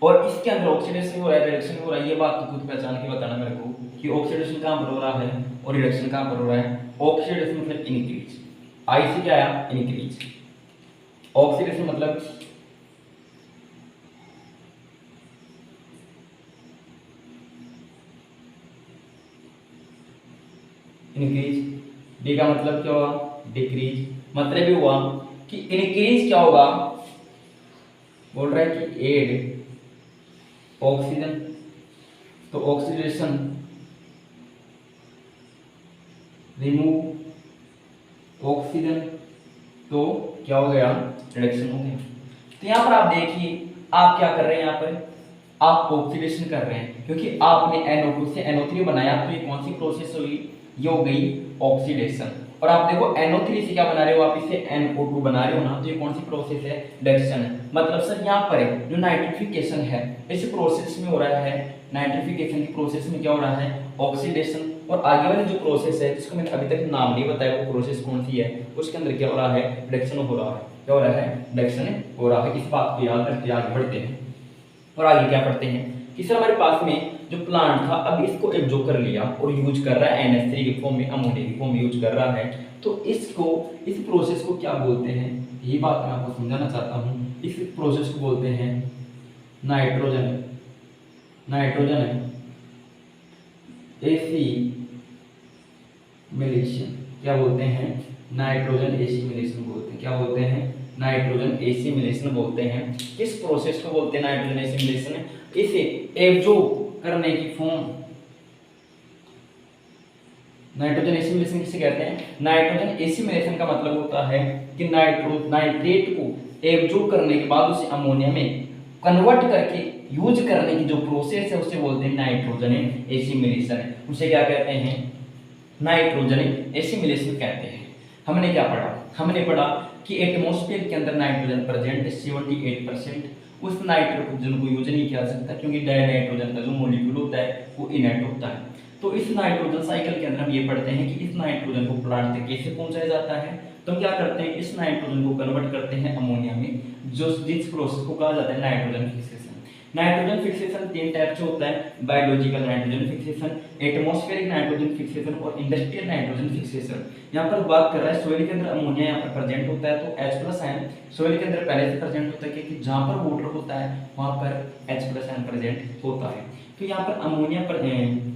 और इसके अंदर ऑक्सीडेशन हो रहा है, रिडक्शन हो रहा है, ये बात तो खुद पहचान के बताना मेरे को कि ऑक्सीडेशन कहाँ पर हो रहा है और रिडक्शन कहाँ पर हो रहा है। ऑक्सीडेशन मतलब इंक्रीज, आई से क्या आया, इंक्रीज। ऑक्सीडेशन मतलब इंक्रीज, डी का मतलब क्या हुआ, डिक्रीज। मतलब ये हुआ कि इंक्रीज क्या होगा, बोल रहा है कि एड ऑक्सीजन, तो ऑक्सीडेशन, रिमूव ऑक्सीजन, तो क्या हो गया, रिडक्शन हो गया। तो यहाँ पर आप देखिए आप क्या कर रहे हैं, यहाँ पर आप ऑक्सीडेशन कर रहे हैं, क्योंकि आपने NO2 से NO3 बनाया, तो ये कौन सी प्रोसेस हुई, ये हो गई ऑक्सीडेशन। और आप देखो NO3 से क्या बना रहे हो, आप इसे NO2 बना रहे हो ना, तो ये कौन सी प्रोसेस है, रिडक्शन है। मतलब सर यहाँ पर जो नाइट्रिफिकेशन है इस प्रोसेस में हो रहा है, नाइट्रिफिकेशन की प्रोसेस में क्या हो रहा है, ऑक्सीडेशन। और आगे वाली जो प्रोसेस है जिसको मैंने अभी तक नाम नहीं बताया वो प्रोसेस कौन सी है, उसके अंदर क्या हो रहा है, रिडक्शन हो रहा है। क्या हो रहा है, रिडक्शन हो रहा है। इस बात को याद रखते आगे बढ़ते हैं और आगे क्या पढ़ते हैं कि सर हमारे पास में जो प्लांट था अब इसको एब्जॉर्ब कर लिया और यूज कर रहा है NH3 की फॉर्म में, अमोनिया की फॉर्म में यूज कर रहा है। तो इसको, इस प्रोसेस को क्या बोलते हैं, ये बात मैं आपको समझाना चाहता हूँ। इस प्रोसेस को बोलते हैं नाइट्रोजन, नाइट्रोजन एसिमिलेशन। क्या बोलते हैं, नाइट्रोजन एसिमिलेशन बोलते हैं। क्या बोलते हैं, नाइट्रोजन एसिमिलेशन बोलते हैं। किस प्रोसेस को बोलते हैं नाइट्रोजन एसिमिलेशन, इसे एब्जॉर्ब करने की फॉर्म। नाइट्रोजन एसिमिलेशन किसे कहते हैं, नाइट्रोजन एसिमिलेशन का मतलब होता है कि नाइट्रेट को एब्जॉर्ब करने के बाद उसे अमोनिया में कन्वर्ट करके यूज करने की जो प्रोसेस है उसे बोलते हैं नाइट्रोजन एसिमिलेशन। उसे क्या कहते हैं, नाइट्रोजन एसिमिलेशन कहते हैं। हमने क्या पढ़ा, हमने पढ़ा कि एटमॉस्फेयर के अंदर नाइट्रोजन प्रेजेंट 78%। उस नाइट्रोजन को यूज नहीं किया जा सकता क्योंकि डाइनाइट्रोजन का जो मॉलिक्यूल होता है वो इनर्ट होता है। तो इस नाइट्रोजन साइकिल के अंदर हम ये पढ़ते हैं कि इस नाइट्रोजन को प्लांट तक कैसे पहुंचाया जाता है। तो क्या करते हैं, इस नाइट्रोजन को कन्वर्ट करते हैं अमोनिया में, जो जिस प्रोसेस को कहा जाता है nitrogen fixation. Nitrogen fixation 3 type से होता है, biological nitrogen fixation, atmospheric nitrogen fixation और इंडस्ट्रियल नाइट्रोजन फिक्सेशन। यहाँ पर बात कर रहा है सोइल के अंदर अमोनिया यहाँ पर प्रेजेंट होता है, तो H+ आयन सोइल के अंदर पहले से प्रेजेंट होता है, क्योंकि जहाँ पर वाटर होता है वहाँ पर H+ आयन प्रेजेंट होता है। तो यहाँ पर अमोनिया प्रेजेंट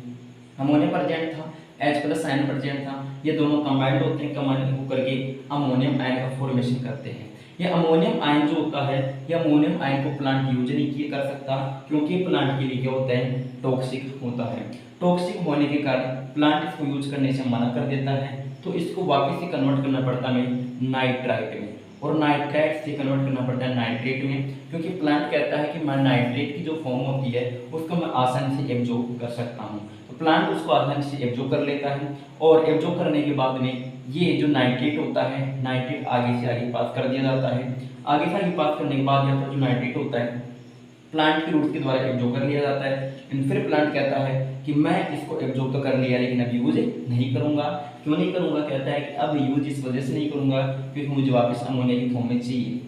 था, H+ आयन प्रेजेंट था, ये दोनों कंबाइंड होते हैं, कंबाइंड होकर के अमोनियम आयन का फॉर्मेशन करते हैं। ये अमोनियम आयन जो होता है, ये अमोनियम आयन को प्लांट यूज नहीं किया कर सकता, क्योंकि प्लांट के लिए क्या होता है, टॉक्सिक होता है। टॉक्सिक होने के कारण प्लांट इसको यूज करने से मना कर देता है, तो इसको वापस से कन्वर्ट करना पड़ता है नाइट्राइट में, और नाइट्राइट से कन्वर्ट करना पड़ता है नाइट्रेट में, क्योंकि प्लांट कहता है कि मैं नाइट्रेट की जो फॉर्म होती है उसको मैं आसानी से एब्जॉर्ब कर सकता हूँ। तो प्लांट उसको आसानी से एब्जॉर्ब कर लेता है, और एब्जॉर्ब करने के बाद में ये जो नाइट्रेट होता है, नाइट्रेट आगे से आगे पास कर दिया जाता है। आगे से आगे पास करने के बाद यहाँ पर जो नाइट्रेट होता है प्लांट की रूट्स के द्वारा एब्जॉर्ब कर लिया जाता है। फिर प्लांट कहता है कि मैं इसको एब्जॉर्ब तो कर लिया, लेकिन अब यूज नहीं करूंगा। क्यों नहीं करूंगा? कहता है कि अब यूज इस वजह से नहीं करूंगा क्योंकि मुझे वापस अमोनिया की फॉर्म में चाहिए,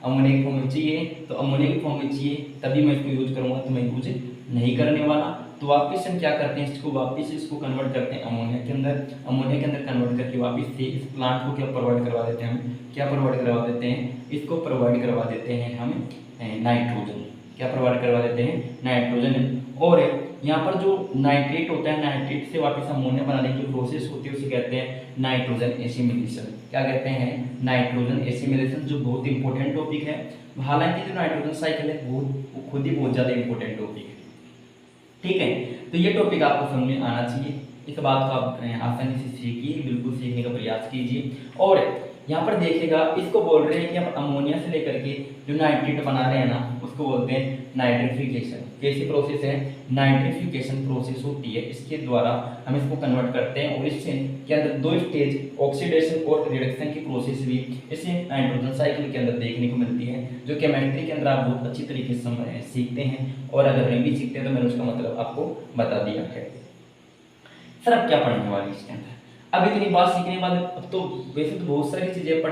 अमोनिया की फॉर्म में चाहिए, तो अमोनिया की फॉर्म में चाहिए तभी मैं इसको यूज करूंगा, तो मैं यूज नहीं करने वाला। तो वापस हम क्या करते हैं, इसको वापस इसको कन्वर्ट करते हैं अमोनिया के अंदर, अमोनिया के अंदर कन्वर्ट करके वापस से इस प्लांट को क्या प्रोवाइड करवा देते हैं हम, क्या प्रोवाइड करवा देते हैं, इसको प्रोवाइड करवा देते हैं हम नाइट्रोजन। क्या प्रोवाइड करवा देते हैं? नाइट्रोजन। और यहाँ पर जो नाइट्रेट होता है, नाइट्रेट से वापस अमोनिया बनाने की जो प्रोसेस होती है उसे कहते हैं नाइट्रोजन एसिमिलेशन। क्या कहते हैं? नाइट्रोजन एसिमिलेशन, जो बहुत इंपॉर्टेंट टॉपिक है। हालांकि जो नाइट्रोजन साइकिल है वो खुद ही बहुत ज़्यादा इंपॉर्टेंट टॉपिक है, ठीक है। तो ये टॉपिक आपको समझ में आना चाहिए, इस बात को आप आसानी से सीखिए, बिल्कुल सीखने का प्रयास कीजिए। और यहाँ पर देखिएगा, इसको बोल रहे हैं कि हम अमोनिया से लेकर के जो नाइट्रेट बना रहे हैं ना, उसको बोलते हैं नाइट्रिफिकेशन। कैसी प्रोसेस है? नाइट्रिफिकेशन प्रोसेस होती है, इसके द्वारा हम इसको कन्वर्ट करते हैं, और इससे के अंदर 2 स्टेज ऑक्सीडेशन और रिडक्शन की प्रोसेस भी इसे नाइट्रोजन साइकिल के अंदर देखने को मिलती है, जो केमिस्ट्री के अंदर आप बहुत अच्छी तरीके से सीखते हैं, और अगर नहीं भी सीखते हैं तो मैंने उसका मतलब आपको बता दिया है। सर अब क्या पढ़ने वाले इसके अंदर? अब इतनी बात सीखने के बाद अब तो वैसे तो बहुत सारी चीजें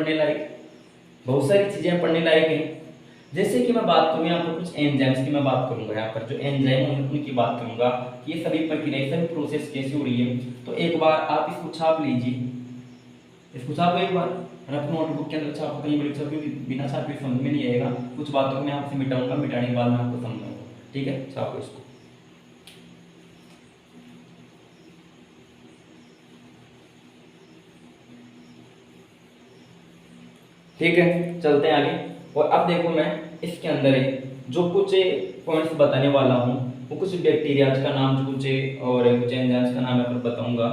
पढ़ने लायक हैं। जैसे कि मैं बात करूँ यहाँ पर कुछ एंजाइम्स की मैं बात करूंगा, यहाँ पर जो एंजाइम है उनकी बात करूंगा, ये सभी प्रक्रिया सभी प्रोसेस कैसे हो रही है। तो एक बार आप इसको छाप लीजिए, इसको छापो एक बार, और अपने नोटबुक के अंदर छापो, कहीं बड़ी छापो, बिना छापे समझ में नहीं आएगा। कुछ बातों को मैं आपसे मिटाऊंगा, मिटाने के बाद मैं आपको समझाऊंगा, ठीक है। छापो इसको। ठीक है, चलते हैं आगे। और अब देखो, मैं इसके अंदर जो कुछ पॉइंट्स बताने वाला हूँ वो कुछ बैक्टीरियाज का नाम, जो कुछ और कुछ एंजाइम्स का नाम यहाँ पर बताऊंगा।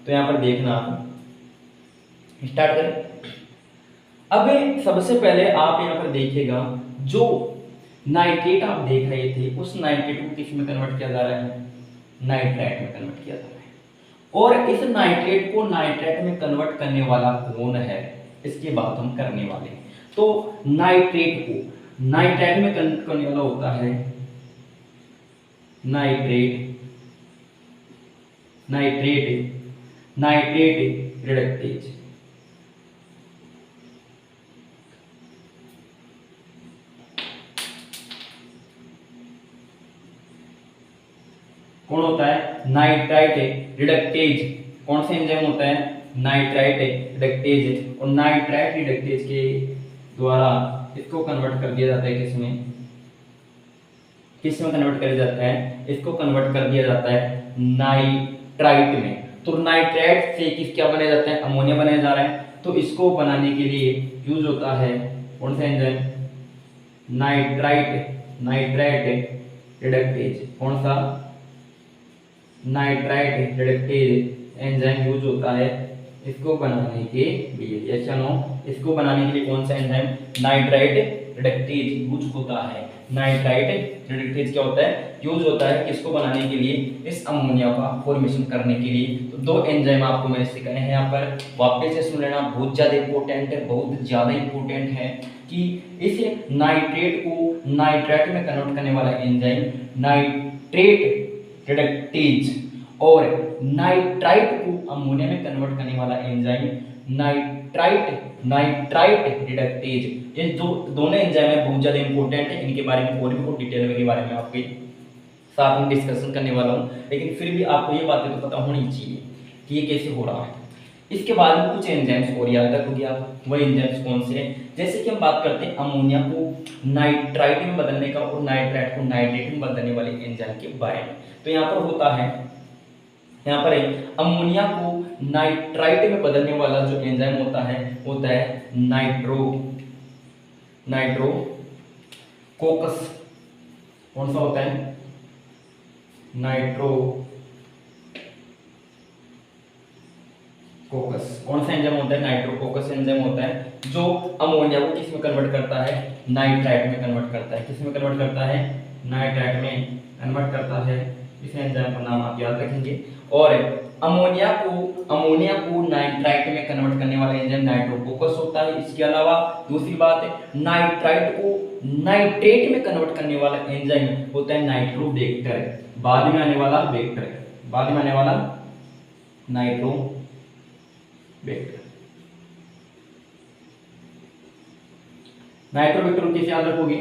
तो यहाँ पर देखना, आप स्टार्ट करें। अब सबसे पहले आप यहाँ पर देखिएगा, जो नाइट्रेट आप देख रहे थे उस नाइट्रेट को किस में कन्वर्ट किया जा रहा है? नाइट्राइट में कन्वर्ट किया जा रहा है। और इस नाइट्रेट को नाइट्राइट में कन्वर्ट करने वाला कौन है, इसकी बात हम करने वाले हैं। तो नाइट्रेट को नाइट्राइट में कन्वर्ट करने वाला होता है नाइट्रेट रिडक्टेज। कौन होता है? Nitrite reductase. कौन सा एंजाइम होता है? Nitrite reductase. और नाइट्राइट रिडक्टेज के द्वारा इसको कन्वर्ट कर दिया जाता है किसमें कन्वर्ट कर दिया जाता है? इसको कन्वर्ट कर दिया जाता है नाइट्राइट में। तो नाइट्राइट से क्या बनाया जाता है? अमोनिया बनाया जा रहा है। तो इसको बनाने के लिए यूज होता है कौन सा एंजाइम? Nitrite reductase. कौन सा? नाइट्राइट रिडक्टेज एंजाइम यूज होता है इसको बनाने के लिए। यस या नो? इसको बनाने के लिए कौन सा एंजाइम? नाइट्राइट रिडक्टेज यूज होता है। नाइट्राइट रिडक्टेज क्या होता है? यूज होता है किसको बनाने के लिए? इस अमोनिया का फॉर्मेशन करने के लिए। तो 2 एंजाइम आपको मैंने सिखाए हैं यहाँ पर, वापस से सुन लेना, बहुत ज़्यादा इंपॉर्टेंट है, बहुत ज़्यादा इंपॉर्टेंट है कि इस नाइट्रेट को नाइट्राइट में कन्वर्ट करने वाला एंजाइम नाइट्रेट रिडक्टेज, और नाइट्राइट को अमोनिया में कन्वर्ट करने वाला एंजाइम नाइट्राइट नाइट्राइट रिडक्टेज। ये जो दोनों एंजाइम है बहुत ज़्यादा इंपॉर्टेंट है, इनके बारे में और भी बहुत डिटेल में के बारे में आपके साथ में डिस्कशन करने वाला हूँ, लेकिन फिर भी आपको ये बातें तो पता होनी चाहिए कि ये कैसे हो रहा है। इसके बाद में कुछ एंजाइम्स और याद रखोगे आप, वह एंजाइम्स कौन से हैं, जैसे कि हम बात करते हैं अमोनिया को नाइट्राइट में बदलने का और नाइट्राइट को नाइट्रेट में बदलने वाले एंजाइम के बारे में। तो यहाँ पर होता है, यहाँ पर अमोनिया को नाइट्राइट में बदलने वाला जो एंजाइम होता है नाइट्रोकोकस। कौन सा होता है? नाइट्रोकोकस। कौन सा एंजाइम होता है? नाइट्रोकोकस एंजाइम होता है जो अमोनिया को किस में कन्वर्ट करता है? नाइट्राइट में कन्वर्ट करता है। किस में कन्वर्ट करता है? नाइट्राइट में कन्वर्ट करता है। इस एंजाइम का नाम आप याद रखेंगे। और अमोनिया को नाइट्राइट में कन्वर्ट करने वाला एंजाइम नाइट्रोकोकस होता है। इसके अलावा दूसरी बात है, नाइट्राइट को नाइट्रेट में कन्वर्ट करने वाला एंजाइम होता है नाइट्रोबैक्टर। बाद में आने वाला नाइट्रोबैक्टर। नाइट्रोबैक्टर कैसे याद रखोगे?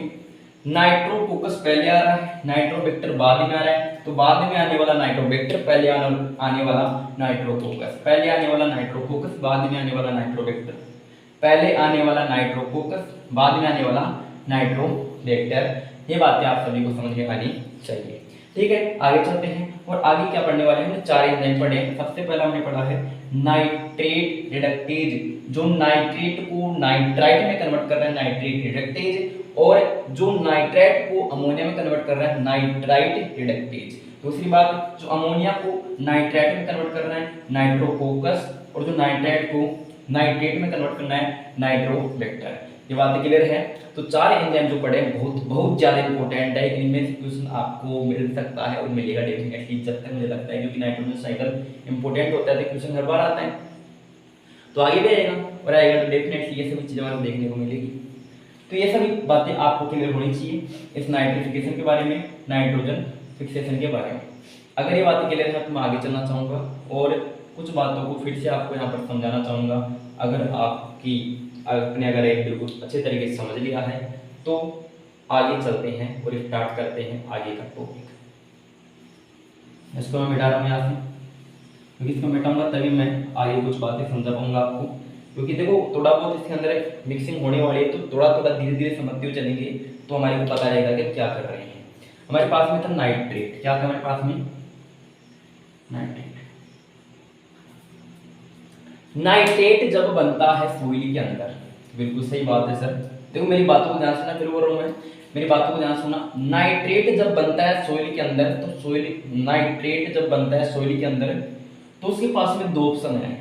नाइट्रोकोकस पहले आ रहा है, नाइट्रोबैक्टर बाद में आ रहा है, तो बाद में आने वाला नाइट्रोबैक्टर, पहले आने वाला नाइट्रोकोकस, पहले आने वाला नाइट्रोकोकस, बाद में आने वाला नाइट्रोबैक्टर, पहले आने वाला नाइट्रोकोकस, बाद में आने वाला नाइट्रोबैक्टर। ये बातें आप सभी को समझ में आनी चाहिए। ठीक है, आगे चलते हैं और आगे क्या पढ़ने वाले हैं? हमने 4 एंजाइम पढ़े हैं। सबसे पहला हमने पढ़ा है नाइट्रेट रिडक्टेज, जो नाइट्रेट को नाइट्राइट में कन्वर्ट कर रहा है, नाइट्रेट रिडक्टेज, और जो नाइट्राइट को अमोनिया में कन्वर्ट कर रहा है, नाइट्राइट रिडक्टेज। दूसरी बात, जो अमोनिया को नाइट्राइट में कन्वर्ट कर रहा है, नाइट्रोकोकस, और जो नाइट्राइट को नाइट्रेट में कन्वर्ट करना है, नाइट्रोबैक्टर। ये बातें क्लियर है? तो 4 एंजाइम जो पढ़े बहुत ज़्यादा इंपॉर्टेंट है, इनमें से क्वेश्चन आपको मिल सकता है और मिलेगा डेफिनेटली, जब तक मुझे लगता है, क्योंकि नाइट्रोजन साइकिल इंपॉर्टेंट होता है तो क्वेश्चन हर बार आता है, तो आगे भी आएगा और आएगा तो डेफिनेटली ये सभी चीज़ें हमें देखने को मिलेगी। तो ये सभी बातें आपको क्लियर होनी चाहिए इस नाइट्रिफिकेशन के बारे में, नाइट्रोजन फिक्सेशन के बारे में। अगर ये बातें क्लियर है तो मैं आगे चलना चाहूँगा और कुछ बातों को फिर से आपको यहाँ पर समझाना चाहूँगा। अगर अगर एक बिल्कुल अच्छे तरीके से समझ लिया है तो आगे चलते हैं और स्टार्ट करते हैं आगे का टॉपिक। इसको मैं मिटा रहा हूँ यहाँ से, क्योंकि इसको मिटाऊंगा तभी मैं आगे कुछ बातें समझा पाऊंगा आपको, क्योंकि देखो थोड़ा बहुत इसके अंदर मिक्सिंग होने वाली है, तो थोड़ा थोड़ा धीरे धीरे समझते हुए चलेंगे तो हमारे को पता रहेगा कि क्या कर रहे हैं। हमारे पास में था नाइट्रेट, क्या था हमारे पास में? नाइट्रेट। नाइट्रेट जब बनता है सॉइल के अंदर, बिल्कुल सही बात है सर, देखो मेरी बातों को ध्यान सुनना, फिर बोल रहा हूँ मैं, मेरी बातों को ध्यान सुनना। नाइट्रेट जब बनता है सॉइल के अंदर, तो नाइट्रेट जब बनता है सॉइल के अंदर, तो उसके पास में 2 ऑप्शन है,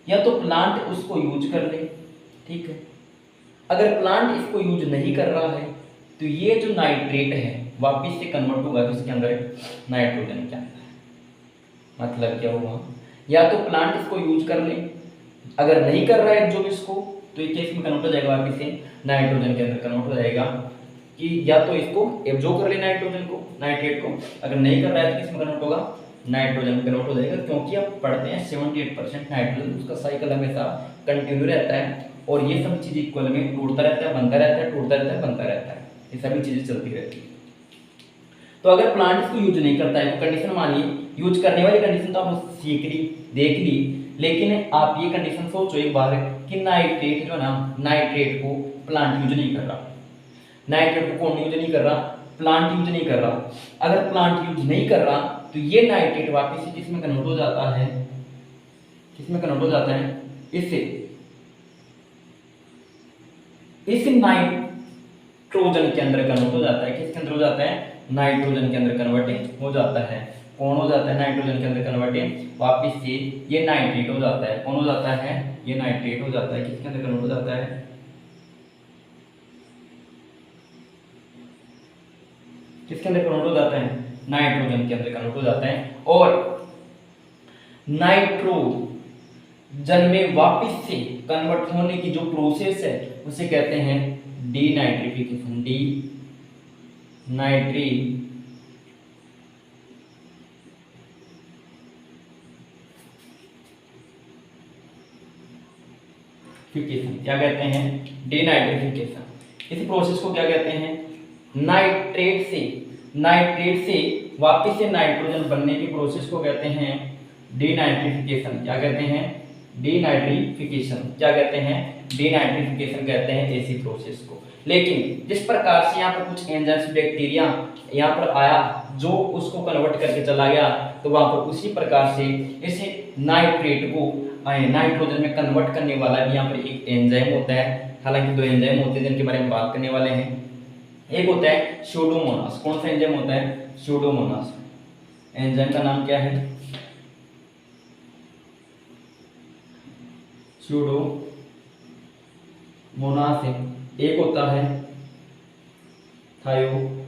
या तो प्लांट उसको यूज कर ले, ठीक है, अगर प्लांट इसको यूज नहीं कर रहा है तो ये जो नाइट्रेट है वापिस से कन्वर्ट होगा किसके अंदर? नाइट्रोजन के अंदर। मतलब क्या हुआ? या तो प्लांट इसको यूज कर ले, अगर नहीं कर रहा है जो इसको, तो ये केस में कन्वर्ट हो जाएगा वापिस से नाइट्रोजन के अंदर कन्वर्ट हो जाएगा, कि या तो इसको एब्जॉर्ब कर ले नाइट्रोजन को, नाइट्रेट को, अगर नहीं कर रहा है तो किसमें कन्वर्ट होगा? नाइट्रोजन में कन्वर्ट हो जाएगा, क्योंकि आप पढ़ते हैं 78% नाइट्रोजन, उसका साइकिल हमेशा कंटिन्यू रहता है और ये सब चीज़ इक्वल में टूटता रहता है, बनता रहता है, टूटता रहता है, बनता रहता है, ये सभी चीज़ें चलती रहती है। तो अगर प्लांट इसको यूज नहीं करता है तो कंडीशन मानिए, यूज करने वाली कंडीशन तो आप सीख ली, देख ली, लेकिन आप ये कंडीशन सोचो एक बार कि नाइट्रेट जो ना, नाइट्रेट को प्लांट यूज नहीं कर रहा, नाइट्रेट को कौन यूज नहीं कर रहा? प्लांट यूज नहीं कर रहा। अगर प्लांट यूज नहीं कर रहा तो ये नाइट्रेट वापस से किसमें कन्वर्ट हो जाता है? किसमें कन्वर्ट हो जाता है? इससे, इस नाइट्रोजन के अंदर कन्वर्ट हो जाता है। किसके अंदर हो जाता है? नाइट्रोजन के अंदर कन्वर्ट हो जाता है। कौन हो जाता है? नाइट्रोजन के अंदर कन्वर्ट, वापिस से ये नाइट्रेट हो जाता है। कौन हो जाता है? ये नाइट्रेट हो जाता है। किसके अंदर कन्वर्ट हो जाता है? किसके अंदर कन्वर्ट हो जाता है? नाइट्रोजन के अंदर कन्वर्ट हो जाता है। और नाइट्रोजन में वापिस से कन्वर्ट होने की जो प्रोसेस है उसे कहते हैं डीनाइट्रिफिकेशन। क्या कहते हैं, डीनाइट्रिफिकेशन। इस प्रोसेस को क्या कहते हैं, नाइट्रेट से वापस से नाइट्रोजन बनने की प्रोसेस को कहते हैं डीनाइट्रिफिकेशन। क्या कहते हैं, डीनाइट्रिफिकेशन। क्या कहते हैं, डीनाइट्रिफिकेशन कहते हैं ऐसी प्रोसेस को। लेकिन जिस प्रकार से यहाँ पर कुछ एंजाइम्स बैक्टीरिया यहाँ पर आया जो उसको कन्वर्ट करके चला गया, तो वहां पर उसी प्रकार से इसे नाइट्रेट को नाइट्रोजन में कन्वर्ट करने वाला भी यहाँ पर एक एंजाइम होता है। हालांकि दो एंजाइम होते हैं जिनके बारे में बात करने वाले हैं। एक होता है स्यूडोमोनास। कौन सा एंजाइम होता है, स्यूडोमोनास। एंजाइम का नाम क्या है, स्यूडोमोनास है। एक होता है थायोबैसिलस।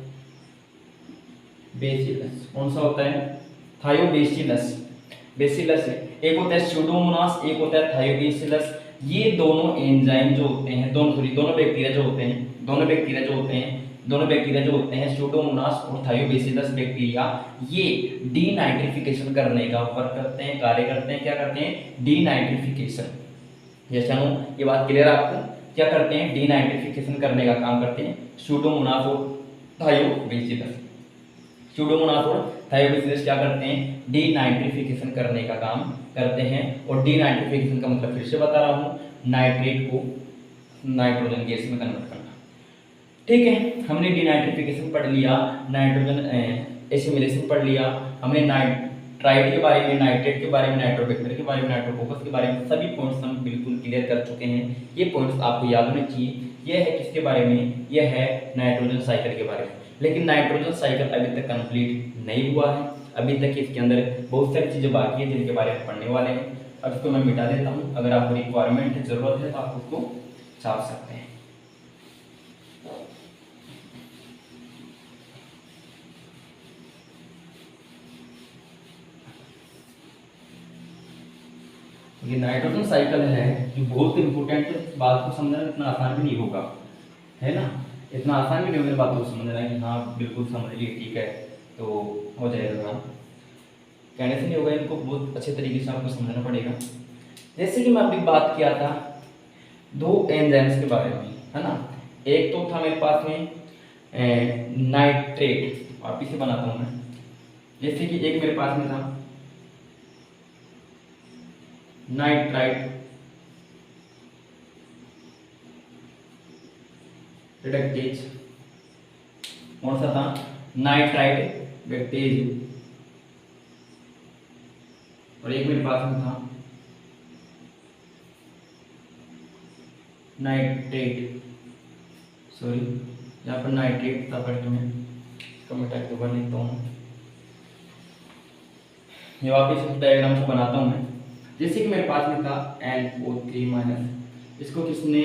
कौन सा होता है, थायोबैसिलस, बेसिलस है। एक होता है स्यूडोमोनास, एक होता है थायोबैसिलस। ये दोनों एंजाइम जो होते हैं, दोनों बैक्टीरिया जो होते हैं स्यूडोमोनास और थायोबैसिलस बैक्टीरिया, ये डीनाइट्रिफिकेशन करने का कार्य करते हैं। क्या करते हैं, डीनाइट्रिफिकेशन। जैसे हम ये बात क्लियर आपको, क्या करते हैं, डीनाइट्रिफिकेशन करने का काम करते हैं स्यूडोमोनास और थायोबैसिलस। स्यूडोमोनास और थायोबैसिलस क्या करते हैं, डीनाइट्रिफिकेशन करने का काम करते हैं। और डीनाइट्रिफिकेशन का मतलब फिर से बता रहा हूँ, नाइट्रेट को नाइट्रोजन गैस में कन्वर्ट करना। ठीक है, हमने डीनाइट्रिफिकेशन पढ़ लिया, नाइट्रोजन एसिमिलेशन पढ़ लिया, हमने नाइट्राइट के बारे में, नाइट्रेट के बारे में, नाइट्रोबैक्टर के बारे में, नाइट्रोफोकस के बारे में सभी पॉइंट्स हम बिल्कुल क्लियर कर चुके हैं। ये पॉइंट्स आपको याद होने चाहिए। यह है किसके बारे में, यह है नाइट्रोजन साइकिल के बारे में। लेकिन नाइट्रोजन साइकिल अभी तक कंप्लीट नहीं हुआ है। अभी तक इसके अंदर बहुत सारी चीज़ें बाकी है जिनके बारे में पढ़ने वाले हैं। अब इसको मैं मिटा देता हूँ। अगर आपको रिक्वायरमेंट है, ज़रूरत है, तो आप उसको छाप सकते हैं। ये नाइट्रोजन साइकिल है जो बहुत इंपॉर्टेंट है। इस बात को समझना इतना आसान भी नहीं होगा, है ना, इतना आसान भी नहीं होगा बात को समझना कि हाँ बिल्कुल समझ लिए, ठीक है, तो हो जाएगा काम। कहने से नहीं होगा, इनको बहुत अच्छे तरीके से आपको समझना पड़ेगा। जैसे कि मैं अभी बात किया था दो एंजाइम्स के बारे में, है ना। एक तो था मेरे पास में नाइट्रेट, वापिस से बनाता हूँ मैं। जैसे कि एक मेरे पास में था नाइट्राइट रिडक्टेज। कौन सा था, नाइट्राइट रिडक्टेज। और एक मेरे पास में था नाइट्रेट, सॉरी यहाँ पर नाइट्रेट था फर्स्ट में, इसका मैं टाइप दोबारा लिखता हूँ। ये वापिस इस डायग्राम को बनाता हूँ मैं। जैसे कि मेरे पास में था NO3-, इसको किसने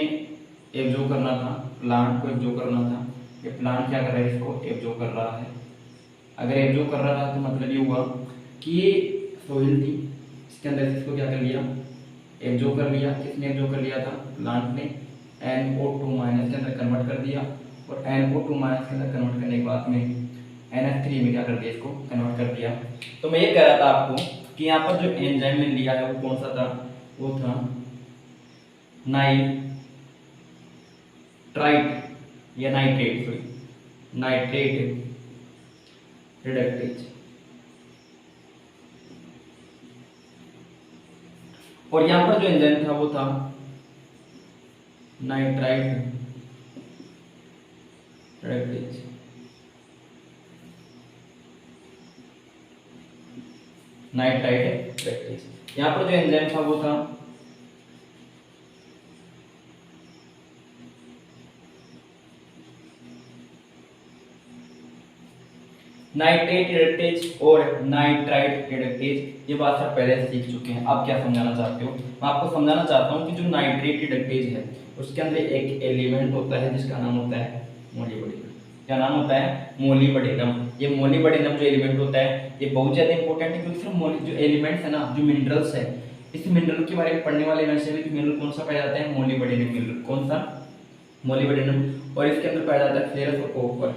एब्जॉर्ब करना था, प्लांट को एब्जॉर्ब करना था। ये प्लांट क्या कर रहा है, इसको एब्जॉर्ब कर रहा है। अगर एब्जॉर्ब कर रहा था तो मतलब ये हुआ कि ये सोइल थी, इसके अंदर इसको क्या कर लिया, एब्जॉर्ब कर लिया। किसने एब्जॉर्ब कर लिया था, प्लांट ने। NO2- के अंदर कन्वर्ट कर दिया, और NO2- के अंदर कन्वर्ट करने के बाद में NH3 में क्या कर दिया, इसको कन्वर्ट कर दिया। तो मैं ये कह रहा था आपको कि यहाँ पर जो एंजाइम में लिया है वो कौन सा था, वो था नाइट्राइट या नाइट्रेट, सॉरी नाइट्रेट रिडक्टेज। और यहाँ पर जो एंजाइम था वो था नाइट्राइट रिडक्टेज। Nitrite reductase. यहाँ पर जो एंजाइम था वो था नाइट्रेट रिडक्टेज और नाइट्राइट रिडक्टेज। ये बात सब पहले से सीख चुके हैं। आप क्या समझाना चाहते हो, मैं आपको समझाना चाहता हूँ कि जो नाइट्रेट रिडक्टेज है उसके अंदर एक एलिमेंट होता है जिसका नाम होता है मोलिब्डेनम। क्या नाम होता है, मोलिब्डेनम। ये मोलिब्डेनम जो एलिमेंट होता है ये बहुत ज़्यादा इंपॉर्टेंट है, क्योंकि सिर्फ जो एलिमेंट्स है ना, जो मिनरल्स है, इस मिनरल के बारे में पढ़ने वाले वैसे भी मिनरल कौन सा पाया जाता है, मोलिब्डेनम मिनरल। कौन सा, मोलिब्डेनम। और इसके अंदर पाया जाता है फेरस और कॉपर।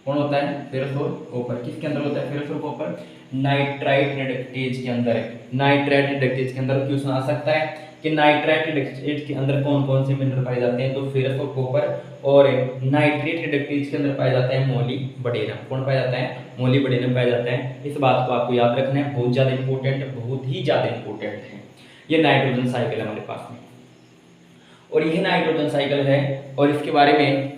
कौन होता है, फेरस और कॉपर। किसके अंदर होता है फेरस और कॉपर, नाइट्राइट रिडक्टेज के अंदर है। नाइट्राइट रिडक्टेज के अंदर क्वेश्चन आ सकता है कि नाइट्राइट रिडक्टेज के अंदर कौन कौन से मिनरल पाए जाते हैं, तो फेरस और कॉपर, और नाइट्रेट रिडक्टेज के अंदर पाया जाता है मोलिब्डेनम। कौन पाया जाता है, मोलिब्डेनम पाया जाता है। इस बात को आपको याद रखना है, बहुत ज़्यादा इंपॉर्टेंट, बहुत ही ज़्यादा इंपॉर्टेंट है। ये नाइट्रोजन साइकिल है हमारे पास में, और यह नाइट्रोजन साइकिल है, और इसके बारे में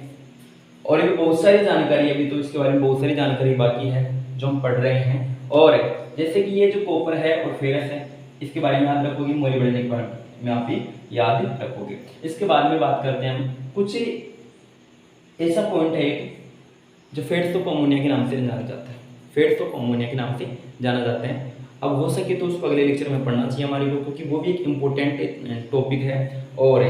और भी बहुत सारी जानकारी, अभी तो इसके बारे में बहुत सारी जानकारी बाकी है जो हम पढ़ रहे हैं। और जैसे कि ये जो कॉपर है और फेरस है, इसके बारे में याद रखोगे, मोलिब्डेनम के बारे में आप भी याद रखोगे। इसके बाद में बात करते हैं हम कुछ ऐसा पॉइंट है जो फेड्स ऑफ अमोनिया के नाम से जाना जाता है, फेड्स ऑफ अमोनिया के नाम से जाना जाता है। अब हो सके तो उसको अगले लेक्चर में पढ़ना चाहिए हमारे को, क्योंकि वो भी एक इम्पोर्टेंट टॉपिक है। और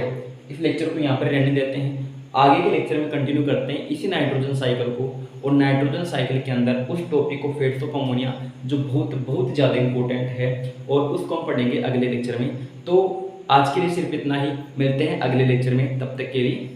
इस लेक्चर को यहाँ पर रहने देते हैं, आगे के लेक्चर में कंटिन्यू करते हैं इसी नाइट्रोजन साइकिल को, और नाइट्रोजन साइकिल के अंदर उस टॉपिक को, फेड्स ऑफ अमोनिया, जो बहुत ज़्यादा इंपॉर्टेंट है, और उसको हम पढ़ेंगे अगले लेक्चर में। तो आज के लिए सिर्फ इतना ही, मिलते हैं अगले लेक्चर में, तब तक के लिए